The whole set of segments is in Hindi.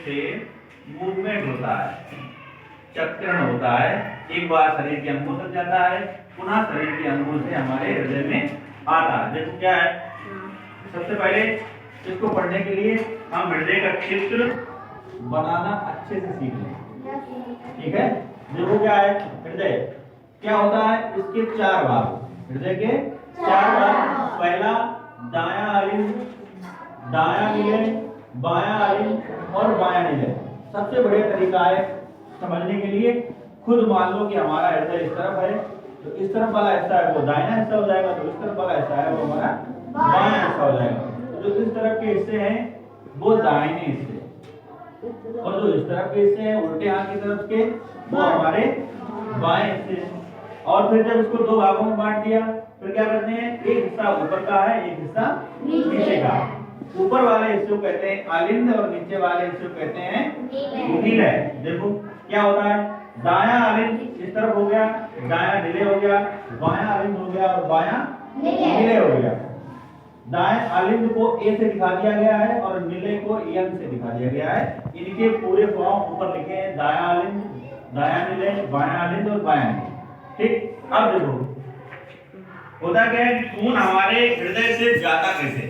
से मूवमेंट होता है, चक्रण होता है। एक बार शरीर के अंगों तक जाता है, पुनः शरीर के अंगों से हमारे हृदय में आता है। देखो क्या है, सबसे पहले इसको पढ़ने के लिए हम हृदय का चित्र बनाना अच्छे से सीख लें, ठीक है। देखो क्या है, हृदय क्या होता है, इसके चार भाग, हृदय के चार भाग। पहला दायां अलिंद, दायां निलय, बायां अलिंद और बायां निलय। सबसे बढ़िया तरीका है समझने के लिए, खुद मान लो कि हमारा हृदय इस तरफ है, तो इस तरफ वाला हिस्सा है वो दाहिना हिस्सा हो जाएगा, तो इस तरफ वाला हिस्सा है वो हमारा बायां हिस्सा हो जाएगा। जो इस तरफ के हिस्से हैं वो दाहिने हिस्से, और जो इस तरफ के हिस्से हैं उल्टे हाथ की तरफ के वो हमारे बाएं हिस्से। और फिर जब इसको दो भागों में बांट दिया, फिर क्या करते हैं, एक हिस्सा ऊपर का है, एक हिस्सा नीचे का। ऊपर वाले हिस्से को कहते हैं अलिंद और नीचे वाले हिस्से को कहते हैं निलय। देखो क्या होता है, दायां अलिंद इस तरफ हो गया, दायां निलय हो गया, बायां अलिंद हो गया और बायां निलय हो गया। दाएं अलिंद को ए से दिखा दिया गया है और निलय को एन से दिखा दिया गया है। इनके पूरे फॉर्म ऊपर लिखे हैं, दायां अलिंद, दायां निलय, बायां अलिंद और बायां निलय, ठीक। अब देखो होता क्या है, खून हमारे हृदय से जाता कैसे,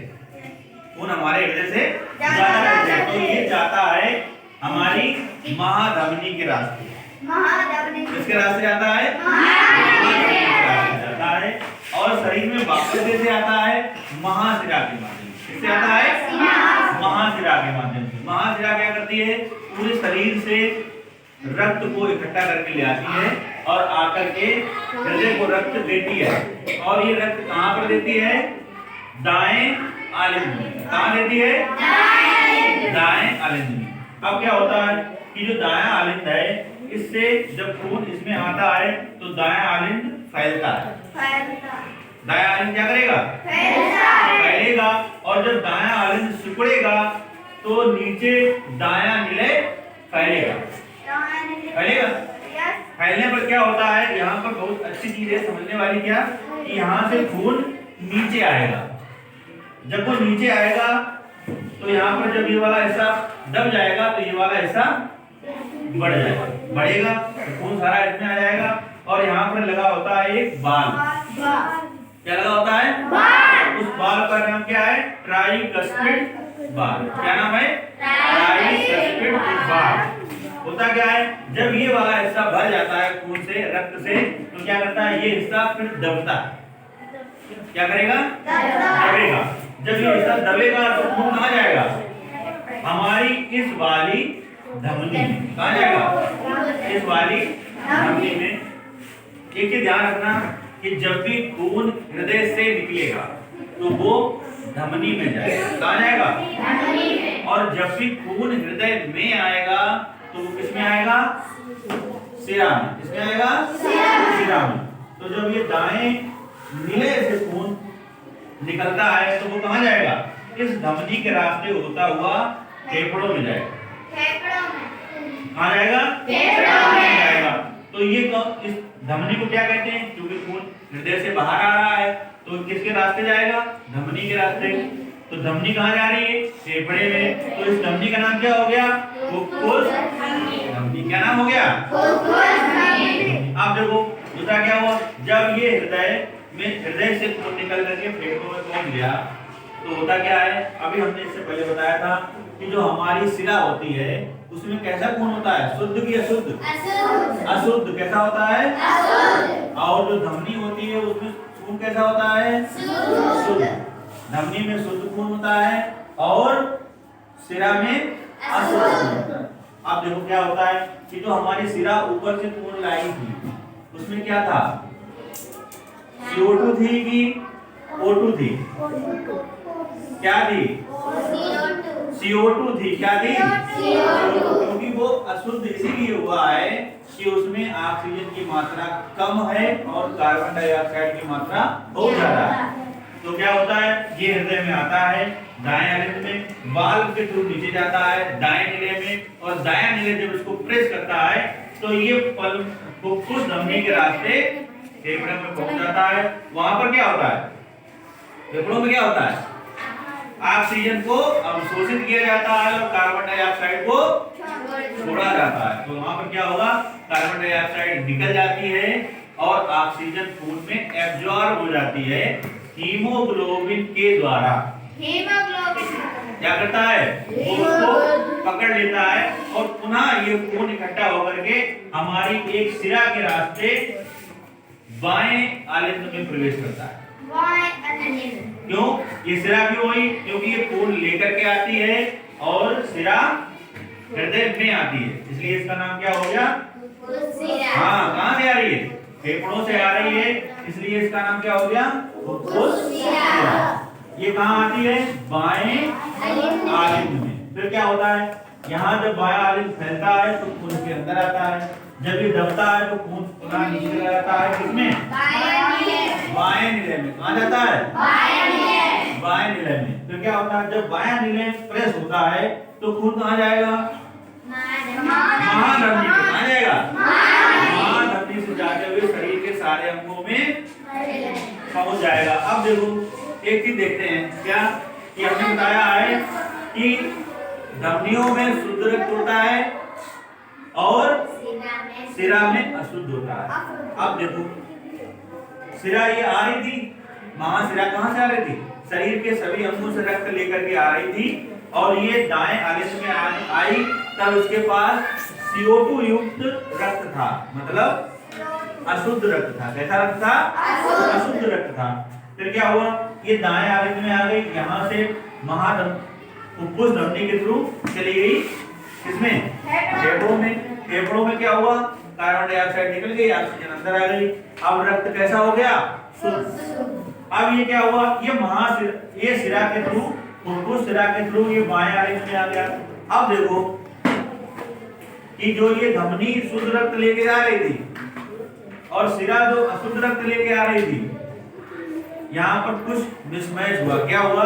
खून हमारे हृदय से जाता कैसे, तो ये जाता है हमारी महाधमनी के रास्ते। किसके रास्ते जाता है, महाधमनी के रास्ते जाता है। और शरीर में वापस कैसे आता है, महाशिरा के माध्यम से। किससे आता है, महाशिरा के माध्यम से। महाशिरा क्या करती है, पूरे शरीर से रक्त को इकट्ठा करके ले आती है और आकर के हृदय को रक्त देती है। और ये रक्त कहाँ पर देती है, दाएं आलिंद में। कहाँ देती है, दाएं आलिंद में। अब क्या होता है कि जो दायां आलिंद है, इससे जब खून इसमें आता है तो दायां आलिंद फैलता है। दायां आलिंद क्या करेगा, फैलेगा। और जब दायां आलिंद सिकुड़ेगा तो नीचे दायां निलय फैलेगा। फैलने पर क्या होता है, यहाँ पर बहुत अच्छी चीज है समझने वाली, क्या कि यहाँ से खून नीचे आएगा। जब वो नीचे आएगा तो यहाँ पर जब ये वाला हिस्सा दब जाएगा तो ये वाला हिस्सा बढ़ जाएगा, बढ़ेगा तो खून सारा इसमें आ जाएगा। और यहाँ पर लगा होता है एक बाल, क्या लगा होता है, उस बाल का नाम क्या है, ट्राइकस्पिड बाल। क्या नाम है, ट्राइकस्पिड बाल। होता क्या है, जब ये वाला हिस्सा भर जाता है खून से, रक्त से, तो क्या करता है, ये हिस्सा फिर दबता है। क्या करेगा, दबेगा। जब ये हिस्सा दबेगा तो खून कहाँ जाएगा, हमारी इस वाली धमनी में। कहाँ जाएगा, इस वाली धमनी में। एक चीज ध्यान रखना कि जब भी खून हृदय से निकलेगा तो वो धमनी में जाएगा। कहाँ जाएगा, धमनी में। और जब भी खून हृदय में आएगा तो वो किसमें आएगा, सिरा में। किसमें आएगा, सिरा में। तो जब ये दाएं निलय से खून निकलता है तो वो कहाँ जाएगा, इस धमनी के रास्ते होता हुआ फेफड़ों में जाएगा। कहाँ जाएगा, फेफड़ों में जाएगा। तो ये इस धमनी को क्या कहते हैं, क्योंकि खून हृदय से बाहर आ रहा है तो किसके रास्ते जाएगा, धमनी के रास्ते। तो धमनी कहाँ जा रही है, फेफड़े में। तो इस धमनी का नाम क्या हो गया, फुफ्फुस धमनी। क्या नाम हो गया, फुफ्फुस धमनी। अब देखो दूसरा क्या हुआ, जब ये हृदय से खून निकल करके फेफड़ों में पहुंच गया तो होता क्या है, अभी हमने इससे पहले बताया था कि जो हमारी सिरा होती है उसमें कैसा खून होता है, शुद्ध की अशुद्ध, अशुद्ध। कैसा होता है, अशुद्ध। और जो धमनी होती है उसमें खून कैसा होता है, शुद्ध। धमनी में शुद्ध खून होता है और सिरा में अशुद्ध खून होता है। अब देखो क्या होता है कि जो हमारी सिरा ऊपर से खून लाई थी उसमें क्या था, CO2 थी कि O2 थी, क्या थी, CO2 थी। क्या थी, CO2। क्योंकि वो अशुद्ध इसीलिए हुआ है कि उसमें ऑक्सीजन की मात्रा कम है और कार्बन डाइऑक्साइड की मात्रा बहुत ज्यादा है। तो क्या होता है, ये हृदय में आता है दाएं अलिंद में, वाल्व के थ्रू नीचे जाता है दाएं निलय में, और दायां निलय जब इसको प्रेस करता है तो ये फुफ्फुस धमनी के रास्ते फेफड़े में पहुंच जाता है। वहां पर क्या होता है, फेफड़ों में क्या होता है, ऑक्सीजन को अवशोषित किया जाता है और कार्बन डाइऑक्साइड को छोड़ा जाता है। तो वहां पर क्या होगा, कार्बन डाइऑक्साइड निकल जाती है और ऑक्सीजन खून में एब्जॉर्ब हो जाती है हीमोग्लोबिन के द्वारा। हीमोग्लोबिन क्या करता है, उसको पकड़ लेता है और पुनः ये खून इकट्ठा होकर के हमारी एक सिरा के रास्ते बाएं आलिंद में प्रवेश करता है। क्यों ये सिरा क्यों हुई, क्योंकि ये खून लेकर के आती है और सिरा हृदय में आती है, इसलिए इसका नाम क्या हो गया, हाँ कहाँ से आ रही है, फेफड़ों से आ रही है, इसलिए इसका नाम क्या हो गया, फुफ्फुस सिरा। ये कहाँ आती है, बाएं आलिंद में। फिर क्या होता है, यहाँ जब बाएं आलिंद फैलता है तो खून के अंदर आता है, जब ये दबता है तो खून पुनः नीचे चला जाता है, किसमें, बाएं नीले में। कहाँ जाता है, बाएं नीले में। फिर क्या होता है, जब बायां नीले प्रेस होता है तो खून कहाँ जाएगा, महाधमनी में। कहाँ जाएगा, महाधमनी से जाते हुए शरीर के सारे अंगों में पहुंच जाएगा। अब देखो एक चीज देखते हैं, क्या कि हमने बताया है कि धमनियों में शुद्ध रक्त होता है और सिरा में अशुद्ध होता है। अब देखो सिरा ये आ रही थी, महासिरा कहाँ से आ रही थी, शरीर के सभी अंगों से रक्त लेकर के आ रही थी और ये दाएं आलिंद में आई, तब उसके पास CO2 युक्त रक्त था, मतलब अशुद्ध रक्त था। कैसा रक्त था, अशुद्ध रक्त था। फिर क्या हुआ, ये दाएं आलिंद में आ गई, यहाँ से फुफ्फुस धमनी के थ्रू चली गई, किसमें, फेफड़ों में। फेफड़ों में क्या हुआ, कार्बन डाइऑक्साइड निकल गई, ऑक्सीजन अंदर आ गई। अब रक्त कैसा हो गया, शुद्ध। अब ये क्या हुआ, ये सिरा के थ्रू, फुफ्फुस सिरा के थ्रू ये बाएं आलिंद में आ गया। अब देखो कि जो ये धमनी शुद्ध रक्त लेके आ रही थी और सिरा जो अशुद्ध रक्त लेके आ रही थी, यहाँ पर कुछ मिसमैच हुआ। क्या हुआ,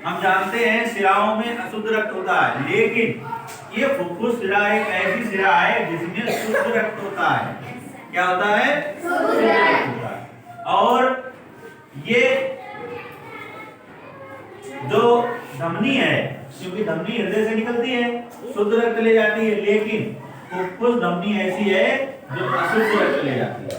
हम जानते हैं सिराओं में अशुद्ध रक्त होता है, लेकिन ये फुफ्फुस सिरा एक ऐसी सिरा है जिसमें शुद्ध रक्त होता है। क्या होता है, शुद्ध रक्त होता है। और ये जो धमनी है, क्योंकि धमनी हृदय से निकलती है, शुद्ध रक्त ले जाती है, लेकिन फुफ्फुस धमनी ऐसी है जो अशुद्ध रक्त ले जाती है।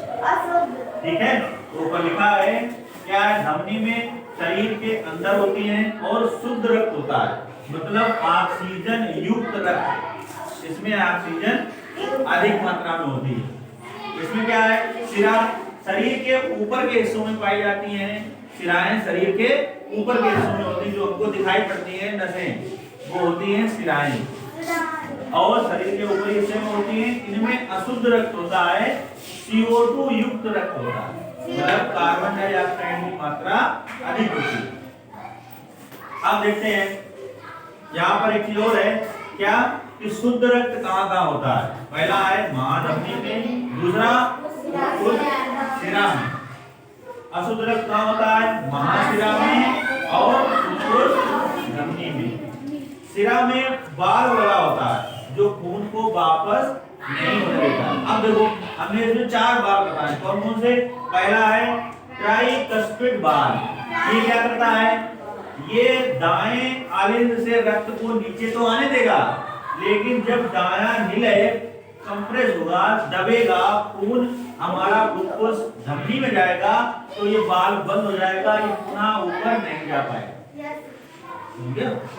ठीक है, तो ऊपर लिखा है क्या, धमनी में शरीर के अंदर होती है और शुद्ध रक्त होता है, मतलब ऑक्सीजन युक्त रक्त। इसमें ऑक्सीजन अधिक मात्रा में होती है। इसमें क्या है, सिरा शरीर के ऊपर के हिस्सों में पाई जाती हैं। सिराएं शरीर के ऊपर के हिस्सों में होती है, जो हमको दिखाई पड़ती है नसें, वो होती हैं सिराएं, और शरीर के ऊपरी हिस्से में होती हैं। इनमें अशुद्ध रक्त होता है, CO2 युक्त रक्त होता है, मतलब कार्बन डाइऑक्साइड की मात्रा अधिक होती है। अब देखते हैं यहाँ पर एक चीज और है, क्या कि शुद्ध रक्त कहाँ कहाँ होता है। पहला है महाधमनी में, दूसरा सिरा में। अशुद्ध रक्त कहाँ होता है, महासिरा में और धमनी में। सिरा में बाल लगा होता है जो खून को वापस नहीं होने देता। अब देखो हमने इसमें 4 बाल बताए, कौन कौन से। पहला है ट्राइकस्पिड बाल, ये क्या करता है, ये दाएं आलिंद से रक्त को नीचे तो आने देगा, लेकिन जब दायां नीले कंप्रेस होगा, दबेगा, खून हमारा फुफ्फुस धमनी में जाएगा तो ये बाल बंद हो जाएगा, ये पुनः ऊपर नहीं जा पाएगा,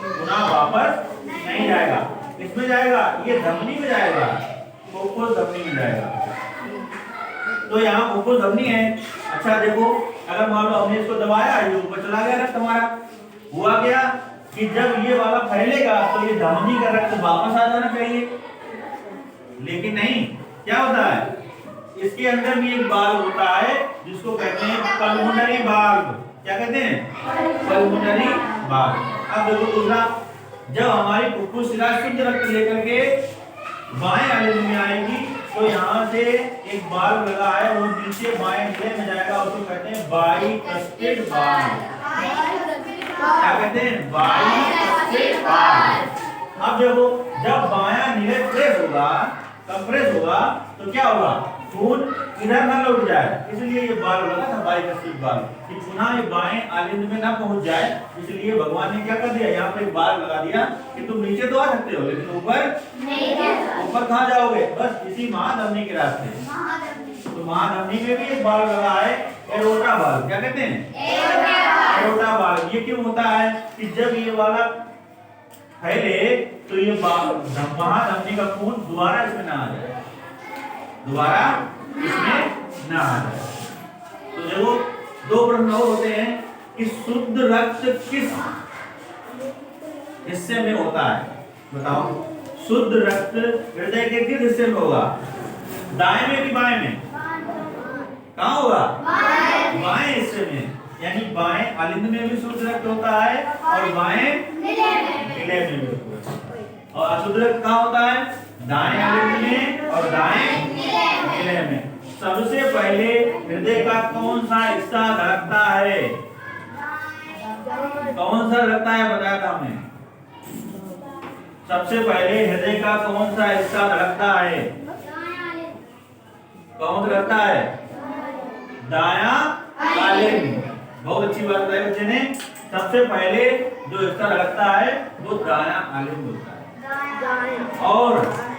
पुनः वापस नहीं जाएगा। इसमें जाएगा, ये धमनी में जाएगा, फुफ्फुस धमनी में जाएगा। तो यहाँ फुफ्फुस धमनी है। अच्छा देखो, अगर मान लो हमने इसको दबाया, ये ऊपर चला गया रक्त हमारा, हुआ क्या कि जब ये वाला फैलेगा तो ये धमनी का रक्त वापस आ जाना चाहिए, लेकिन नहीं, क्या होता है, इसके अंदर भी एक बाल होता है जिसको कहते हैं पल्मोनरी बाल्व। क्या कहते हैं, पल्मोनरी बाल्व। अब देखो दूसरा, जब हमारी फुफ्फुस सिरा शुद्ध रक्त लेकर के बाएं आलिंद में आएगी तो यहाँ से एक बाल्व लगा है, वो नीचे बाएं नीले में जाएगा, उसको कहते हैं बाइकस्पिड बाल्व। क्या कहते हैं, बाइकस्पिड बाल्व। अब देखो, जब बायां नीले प्रेस होगा, कंप्रेस होगा, तो क्या होगा, खून इधर ना लौट जाए, इसलिए ये बाल लगा था बाइकसिक बाल, कि पुनः ये बाएं आलिंद में ना पहुंच जाए, इसलिए भगवान ने क्या कर दिया, यहाँ पे एक बाल लगा दिया कि तुम नीचे तो आ सकते हो लेकिन ऊपर नहीं, ऊपर कहाँ जाओगे, बस इसी महाधमनी के रास्ते। तो महाधमनी में भी एक बाल लगा है, एरोटा बाल, क्या कहते हैं, एरोटा बाल। ये क्यों होता है कि जब ये वाला फैले तो ये महाधमनी का खून दोबारा इसमें ना आ जाए, दोबारा इसमें ना आ जाए। तो देखो दो प्रश्न और होते हैं कि शुद्ध रक्त किस हिस्से में होता है, बताओ। शुद्ध रक्त हृदय के किस हिस्से में होगा, दाएं में कि बाएं में, कहाँ होगा, बाएं हिस्से में, यानी बाएं आलिंद में भी शुद्ध रक्त होता है और बाएं विलय में भी होता है। और अशुद्ध रक्त कहाँ होता है, दाएं आलिंद में और दाएं विलय में। सबसे पहले हृदय का कौन सा हिस्सा धड़कता है, कौन सा धड़कता है, बताया था हमने। सबसे पहले हृदय का कौन सा हिस्सा धड़कता है, कौन धड़कता है, दायां आलिंद। बहुत अच्छी बात बताई बच्चे ने, सबसे पहले जो हिस्सा धड़कता है वो दायां आलिंद होता है। और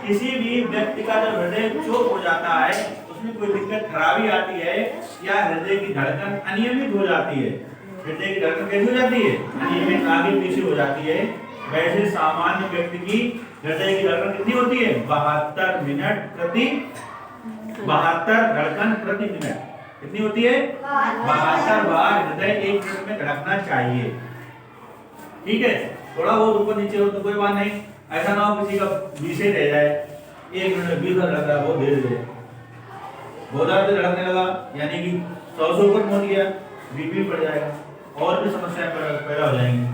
किसी भी व्यक्ति का जब हृदय चोक हो जाता है, उसमें कोई दिक्कत खराबी आती है या हृदय की धड़कन अनियमित हो जाती है, हृदय की धड़कन कैसी हो जाती है, अनियमित आगे पीछे हो जाती है, वैसे सामान्य व्यक्ति की हृदय की धड़कन कितनी होती है, 72 धड़कन प्रति मिनट। कितनी होती है, 72 बार हृदय एक मिनट में धड़कना चाहिए। ठीक है, थोड़ा बहुत ऊपर नीचे हो तो कोई बात नहीं, ऐसा ना हो किसी का 20 रह जाए, 1 मिनट में 20 बार धड़क रहा है, बहुत धीरे धीरे बहुत ज्यादा धड़कने लगा, यानी कि 100 से ऊपर पहुंच गया, बीपी बढ़ जाएगा, और भी समस्याएं पैदा हो जाएंगी।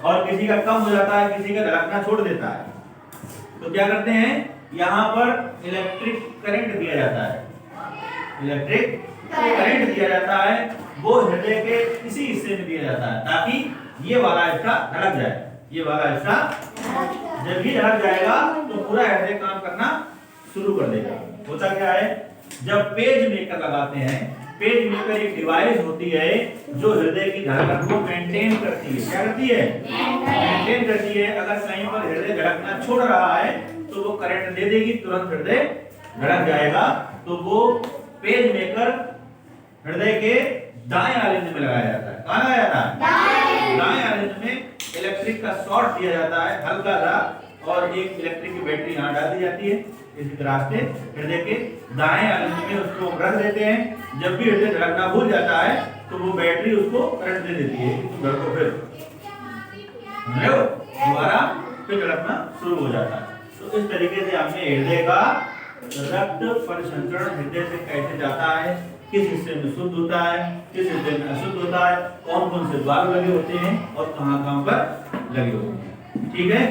और किसी का कम हो जाता है, किसी का धड़कना छोड़ देता है, तो क्या करते हैं, यहाँ पर इलेक्ट्रिक करंट दिया जाता है, इलेक्ट्रिक करंट दिया जाता है, वो हृदय के इसी हिस्से में दिया जाता है, ताकि ये वाला हिस्सा धड़क जाए। ये वाला हिस्सा जब ये धड़क जाएगा तो पूरा हृदय काम करना शुरू कर देगा। होता क्या है, जब पेज मेकर लगाते हैं, पेज मेकर एक डिवाइस होती है जो हृदय की धड़कन को मेंटेन करती है। क्या करती है, मेंटेन करती है। अगर कहीं पर हृदय धड़कना छोड़ रहा है तो वो करंट दे देगी, तुरंत हृदय धड़क जाएगा। तो वो पेज मेकर हृदय के दाएं आलिंद में लगाया जाता है। कहाँ लगाया जाता है, दाएं आलिंद में इलेक्ट्रिक का शॉर्ट दिया जाता है हल्का सा, और एक इलेक्ट्रिक की बैटरी यहाँ डाल दी जाती है, इसी तरह से हृदय के दाएं आलिंद में उसको रख देते हैं। जब भी हृदय धड़कना भूल जाता है तो वो बैटरी उसको करंट दे देती है, धड़को फिर दोबारा फिर धड़कना शुरू हो जाता है। तो इस तरीके से हमने हृदय का रक्त परिसंचरण हृदय से कैसे जाता है, किस हिस्से में शुद्ध होता है, किस हिस्से में अशुद्ध होता है, कौन कौन से बाल लगे होते हैं और कहाँ कहाँ पर लगे होते हैं। ठीक है।